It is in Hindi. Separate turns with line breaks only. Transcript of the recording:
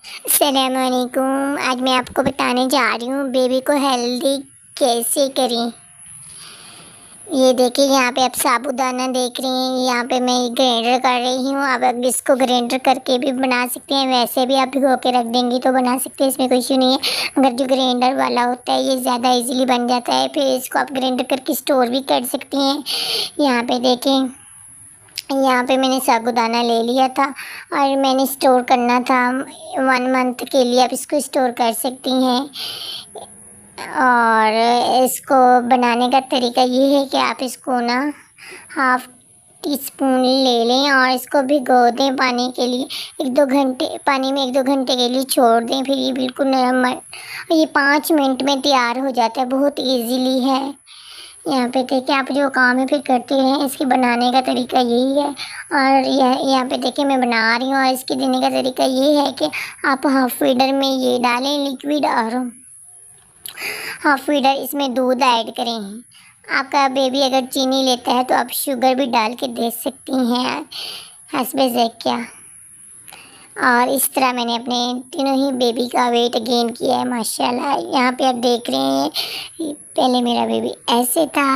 अस्सलामुअलैकुम। आज मैं आपको बताने जा रही हूँ बेबी को हेल्दी कैसे करें। ये देखिए, यहाँ पे आप साबूदाना देख रही हैं। यहाँ पे मैं ग्राइंडर कर रही हूँ। आप इसको ग्राइंडर करके भी बना सकते हैं, वैसे भी आप भिगो के रख देंगी तो बना सकते हैं, इसमें कोई इशू नहीं है। मगर जो ग्राइंडर वाला होता है ये ज़्यादा इजीली बन जाता है। फिर इसको आप ग्राइंडर करके स्टोर भी कर सकती हैं। यहाँ पे देखें, यहाँ पे मैंने साबूदाना ले लिया था और मैंने स्टोर करना था 1 मंथ के लिए। आप इसको स्टोर कर सकती हैं। और इसको बनाने का तरीका ये है कि आप इसको ना 1/2 टीस्पून ले लें और इसको भिगो दें पानी के लिए। 1-2 घंटे पानी में 1-2 घंटे के लिए छोड़ दें, फिर ये बिल्कुल नरम। ये 5 मिनट में तैयार हो जाता है, बहुत इजीली है। यहाँ पे देखिए, आप जो काम है फिर करते रहें। इसके बनाने का तरीका यही है। और यहाँ पे देखिए मैं बना रही हूँ। और इसके देने का तरीका ये है कि आप हाफ फीडर में ये डालें लिक्विड, और हाफ फीडर इसमें दूध ऐड करें। आपका बेबी अगर चीनी लेता है तो आप शुगर भी डाल के दे सकती हैं, हस्बे ज़ायक़ा। और इस तरह मैंने अपने तीनों ही बेबी का वेट गेन किया है माशाल्लाह। यहाँ पे आप देख रहे हैं, पहले मेरा बेबी ऐसे था